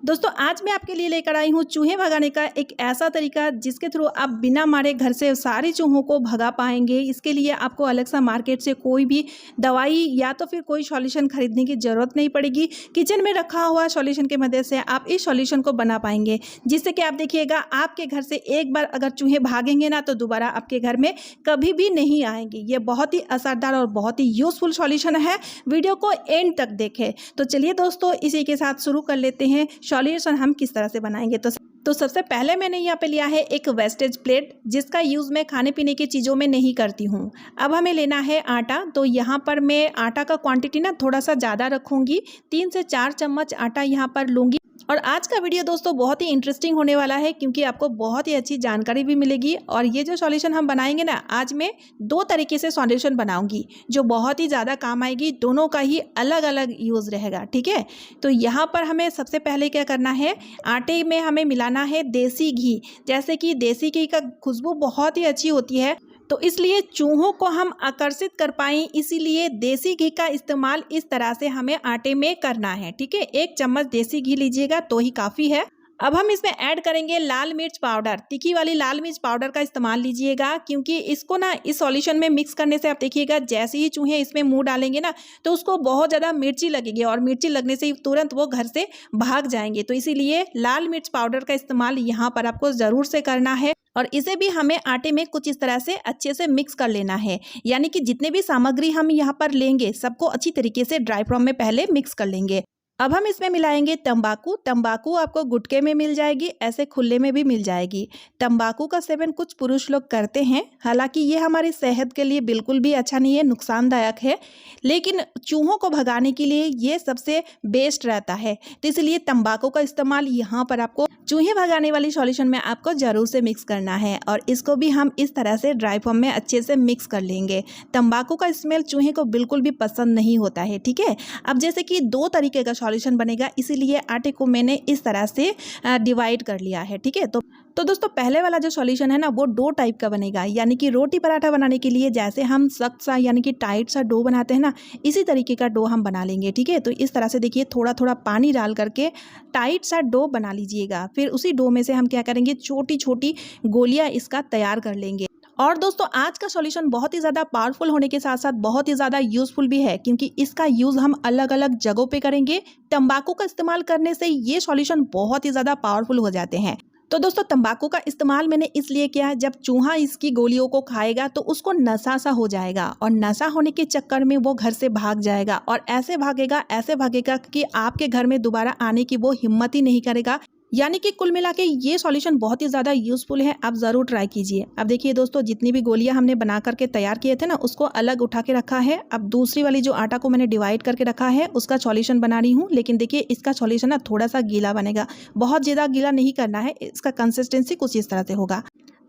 दोस्तों आज मैं आपके लिए लेकर आई हूँ चूहे भगाने का एक ऐसा तरीका जिसके थ्रू आप बिना मारे घर से सारे चूहों को भगा पाएंगे। इसके लिए आपको अलग सा मार्केट से कोई भी दवाई या तो फिर कोई सॉल्यूशन खरीदने की ज़रूरत नहीं पड़ेगी। किचन में रखा हुआ सॉल्यूशन की मदद से आप इस सॉल्यूशन को बना पाएंगे, जिससे कि आप देखिएगा आपके घर से एक बार अगर चूहे भागेंगे ना तो दोबारा आपके घर में कभी भी नहीं आएंगे। ये बहुत ही असरदार और बहुत ही यूजफुल सॉल्यूशन है। वीडियो को एंड तक देखें। तो चलिए दोस्तों इसी के साथ शुरू कर लेते हैं सॉल्यूशन हम किस तरह से बनाएंगे। तो सबसे पहले मैंने यहाँ पे लिया है एक वेस्टेज प्लेट, जिसका यूज़ मैं खाने पीने की चीज़ों में नहीं करती हूँ। अब हमें लेना है आटा। तो यहाँ पर मैं आटा का क्वांटिटी ना थोड़ा सा ज़्यादा रखूँगी, 3 से 4 चम्मच आटा यहाँ पर लूँगी। और आज का वीडियो दोस्तों बहुत ही इंटरेस्टिंग होने वाला है, क्योंकि आपको बहुत ही अच्छी जानकारी भी मिलेगी। और ये जो सॉल्यूशन हम बनाएंगे ना, आज मैं 2 तरीके से सॉल्यूशन बनाऊंगी जो बहुत ही ज़्यादा काम आएगी। दोनों का ही अलग अलग यूज़ रहेगा, ठीक है। तो यहाँ पर हमें सबसे पहले क्या करना है, आटे में हमें मिलाना है देसी घी। जैसे कि देसी घी का खुशबू बहुत ही अच्छी होती है, तो इसलिए चूहों को हम आकर्षित कर पाएँ, इसीलिए देसी घी का इस्तेमाल इस तरह से हमें आटे में करना है, ठीक है। 1 चम्मच देसी घी लीजिएगा तो ही काफ़ी है। अब हम इसमें ऐड करेंगे लाल मिर्च पाउडर। तीखी वाली लाल मिर्च पाउडर का इस्तेमाल लीजिएगा, क्योंकि इसको ना इस सॉल्यूशन में मिक्स करने से आप देखिएगा जैसे ही चूहे इसमें मुंह डालेंगे ना तो उसको बहुत ज़्यादा मिर्ची लगेगी, और मिर्ची लगने से ही तुरंत वो घर से भाग जाएंगे। तो इसीलिए लाल मिर्च पाउडर का इस्तेमाल यहाँ पर आपको ज़रूर से करना है। और इसे भी हमें आटे में कुछ इस तरह से अच्छे से मिक्स कर लेना है, यानी कि जितने भी सामग्री हम यहाँ पर लेंगे सबको अच्छी तरीके से ड्राई फॉर्म में पहले मिक्स कर लेंगे। अब हम इसमें मिलाएंगे तंबाकू। तंबाकू आपको गुटके में मिल जाएगी, ऐसे खुले में भी मिल जाएगी। तंबाकू का सेवन कुछ पुरुष लोग करते हैं, हालांकि ये हमारी सेहत के लिए बिल्कुल भी अच्छा नहीं है, नुकसानदायक है, लेकिन चूहों को भगाने के लिए ये सबसे बेस्ट रहता है। तो इसलिए तंबाकू का इस्तेमाल यहाँ पर आपको चूहे भगाने वाली सॉल्यूशन में आपको ज़रूर से मिक्स करना है। और इसको भी हम इस तरह से ड्राई फॉर्म में अच्छे से मिक्स कर लेंगे। तंबाकू का स्मेल चूहे को बिल्कुल भी पसंद नहीं होता है, ठीक है। अब जैसे कि 2 तरीके का सॉल्यूशन बनेगा, इसीलिए आटे को मैंने इस तरह से डिवाइड कर लिया है, ठीक है। तो दोस्तों पहले वाला जो सॉल्यूशन है ना वो डो टाइप का बनेगा, यानी कि रोटी पराठा बनाने के लिए जैसे हम सख्त सा यानी कि टाइट सा डो बनाते हैं ना, इसी तरीके का डो हम बना लेंगे, ठीक है। तो इस तरह से देखिए थोड़ा थोड़ा पानी डाल करके टाइट सा डो बना लीजिएगा। फिर उसी डो में से हम क्या करेंगे, छोटी छोटी गोलियां इसका तैयार कर लेंगे। और दोस्तों आज का सॉल्यूशन बहुत ही ज़्यादा पावरफुल होने के साथ साथ बहुत ही ज़्यादा यूज़फुल भी है, क्योंकि इसका यूज़ हम अलग अलग जगहों पे करेंगे। तंबाकू का इस्तेमाल करने से ये सॉल्यूशन बहुत ही ज़्यादा पावरफुल हो जाते हैं। तो दोस्तों तंबाकू का इस्तेमाल मैंने इसलिए किया है, जब चूहा इसकी गोलियों को खाएगा तो उसको नशा सा हो जाएगा, और नशा होने के चक्कर में वो घर से भाग जाएगा, और ऐसे भागेगा कि आपके घर में दोबारा आने की वो हिम्मत ही नहीं करेगा। यानी कि कुल मिला के ये सॉल्यूशन बहुत ही ज़्यादा यूज़फुल है, आप ज़रूर ट्राई कीजिए। अब देखिए दोस्तों जितनी भी गोलियां हमने बना करके तैयार किए थे ना, उसको अलग उठा के रखा है। अब दूसरी वाली जो आटा को मैंने डिवाइड करके रखा है उसका सॉल्यूशन बना रही हूँ, लेकिन देखिए इसका सॉल्यूशन ना थोड़ा सा गीला बनेगा, बहुत ज़्यादा गीला नहीं करना है, इसका कंसिस्टेंसी कुछ इस तरह से होगा।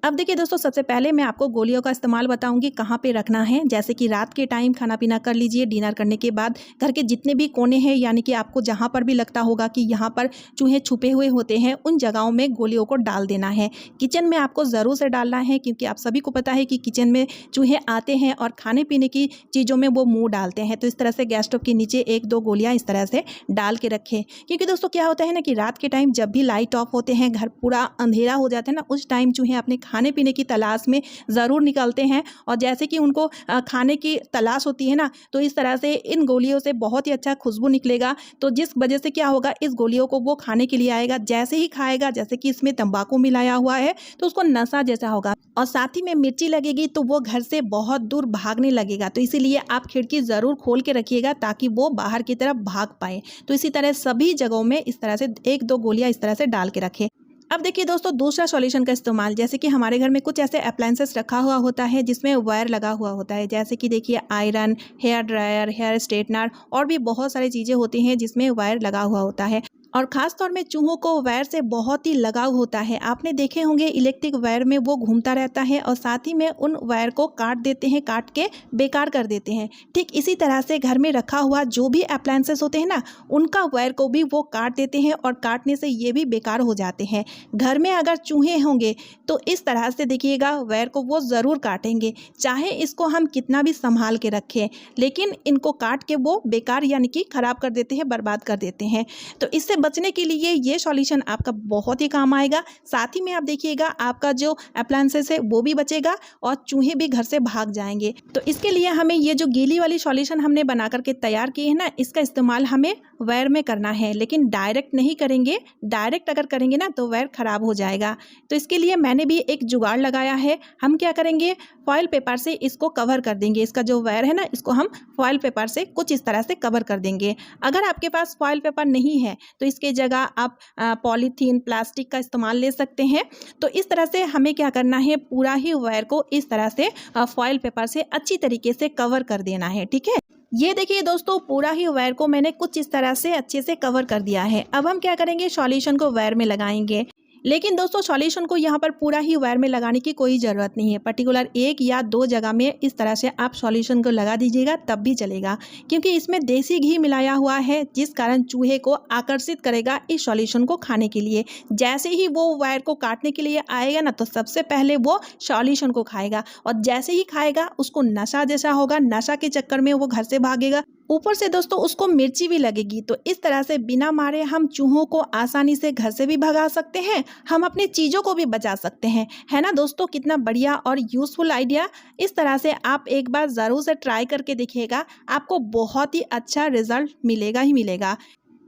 अब देखिए दोस्तों सबसे पहले मैं आपको गोलियों का इस्तेमाल बताऊंगी कहाँ पे रखना है। जैसे कि रात के टाइम खाना पीना कर लीजिए, डिनर करने के बाद घर के जितने भी कोने हैं, यानी कि आपको जहाँ पर भी लगता होगा कि यहाँ पर चूहे छुपे हुए होते हैं, उन जगहों में गोलियों को डाल देना है। किचन में आपको ज़रूर से डालना है, क्योंकि आप सभी को पता है कि किचन में चूहे आते हैं और खाने पीने की चीज़ों में वो मुँह डालते हैं। तो इस तरह से गैस स्टोव के नीचे 1-2 गोलियाँ इस तरह से डाल के रखें, क्योंकि दोस्तों क्या होता है ना कि रात के टाइम जब भी लाइट ऑफ होते हैं, घर पूरा अंधेरा हो जाता है ना, उस टाइम चूहे अपने खाने पीने की तलाश में ज़रूर निकलते हैं। और जैसे कि उनको खाने की तलाश होती है ना, तो इस तरह से इन गोलियों से बहुत ही अच्छा खुशबू निकलेगा। तो जिस वजह से क्या होगा, इस गोलियों को वो खाने के लिए आएगा। जैसे ही खाएगा, जैसे कि इसमें तंबाकू मिलाया हुआ है, तो उसको नशा जैसा होगा, और साथ ही में मिर्ची लगेगी तो वो घर से बहुत दूर भागने लगेगा। तो इसीलिए आप खिड़की ज़रूर खोल के रखिएगा ताकि वो बाहर की तरफ भाग पाए। तो इसी तरह सभी जगहों में इस तरह से 1-2 गोलियां इस तरह से डाल के रखें। अब देखिए दोस्तों दूसरा सॉल्यूशन का इस्तेमाल, जैसे कि हमारे घर में कुछ ऐसे अप्लायंसेस रखा हुआ होता है जिसमें वायर लगा हुआ होता है, जैसे कि देखिए iron, hair dryer, hair straightener, और भी बहुत सारी चीज़ें होती हैं जिसमें वायर लगा हुआ होता है। और ख़ास तौर में चूहों को वायर से बहुत ही लगाव होता है। आपने देखे होंगे इलेक्ट्रिक वायर में वो घूमता रहता है, और साथ ही में उन वायर को काट देते हैं, काट के बेकार कर देते हैं। ठीक इसी तरह से घर में रखा हुआ जो भी अप्लायंसेस होते हैं ना, उनका वायर को भी वो काट देते हैं, और काटने से ये भी बेकार हो जाते हैं। घर में अगर चूहे होंगे तो इस तरह से देखिएगा वायर को वो ज़रूर काटेंगे, चाहे इसको हम कितना भी संभाल के रखें, लेकिन इनको काट के वो बेकार यानी कि ख़राब कर देते हैं, बर्बाद कर देते हैं। तो इससे बचने के लिए ये सॉल्यूशन आपका बहुत ही काम आएगा। साथ ही में आप देखिएगा आपका जो अप्लायंसेस है वो भी बचेगा और चूहे भी घर से भाग जाएंगे। तो इसके लिए हमें ये जो गीली वाली सॉल्यूशन हमने बना करके तैयार की है ना, इसका इस्तेमाल हमें वायर में करना है, लेकिन डायरेक्ट नहीं करेंगे। डायरेक्ट अगर करेंगे ना तो वायर ख़राब हो जाएगा। तो इसके लिए मैंने भी एक जुगाड़ लगाया है। हम क्या करेंगे, फॉइल पेपर से इसको कवर कर देंगे। इसका जो वायर है ना, इसको हम फॉइल पेपर से कुछ इस तरह से कवर कर देंगे। अगर आपके पास फॉइल पेपर नहीं है तो इसके जगह आप पॉलीथीन, प्लास्टिक का इस्तेमाल ले सकते हैं। तो इस तरह से हमें क्या करना है, पूरा ही वायर को इस तरह से फॉइल पेपर से अच्छी तरीके से कवर कर देना है। ठीक है, ये देखिए दोस्तों, पूरा ही वायर को मैंने कुछ इस तरह से अच्छे से कवर कर दिया है। अब हम क्या करेंगे, सॉल्यूशन को वायर में लगाएंगे। लेकिन दोस्तों सॉल्यूशन को यहाँ पर पूरा ही वायर में लगाने की कोई ज़रूरत नहीं है। पर्टिकुलर 1 या 2 जगह में इस तरह से आप सॉल्यूशन को लगा दीजिएगा तब भी चलेगा, क्योंकि इसमें देसी घी मिलाया हुआ है, जिस कारण चूहे को आकर्षित करेगा इस सॉल्यूशन को खाने के लिए। जैसे ही वो वायर को काटने के लिए आएगा ना, तो सबसे पहले वो सॉल्यूशन को खाएगा, और जैसे ही खाएगा उसको नशा जैसा होगा, नशा के चक्कर में वो घर से भागेगा। ऊपर से दोस्तों उसको मिर्ची भी लगेगी। तो इस तरह से बिना मारे हम चूहों को आसानी से घर से भी भगा सकते हैं, हम अपनी चीज़ों को भी बचा सकते हैं। है ना दोस्तों, कितना बढ़िया और यूज़फुल आइडिया। इस तरह से आप एक बार ज़रूर से ट्राई करके देखिएगा, आपको बहुत ही अच्छा रिजल्ट मिलेगा ही मिलेगा।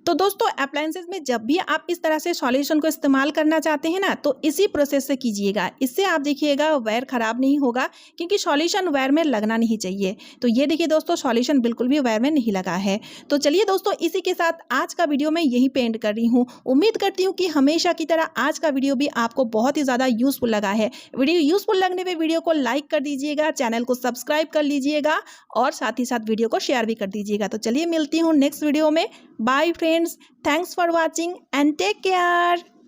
तो दोस्तों अप्लायंसेस में जब भी आप इस तरह से सॉल्यूशन को इस्तेमाल करना चाहते हैं ना, तो इसी प्रोसेस से कीजिएगा। इससे आप देखिएगा वायर ख़राब नहीं होगा, क्योंकि सॉल्यूशन वायर में लगना नहीं चाहिए। तो ये देखिए दोस्तों, सॉल्यूशन बिल्कुल भी वायर में नहीं लगा है। तो चलिए दोस्तों, इसी के साथ आज का वीडियो मैं यहीं पे एंड कर रही हूँ। उम्मीद करती हूँ कि हमेशा की तरह आज का वीडियो भी आपको बहुत ही ज़्यादा यूज़फुल लगा है। वीडियो यूज़फुल लगने पर वीडियो को लाइक कर दीजिएगा, चैनल को सब्सक्राइब कर लीजिएगा और साथ ही साथ वीडियो को शेयर भी कर दीजिएगा। तो चलिए मिलती हूँ नेक्स्ट वीडियो में। Bye friends, thanks for watching and take care.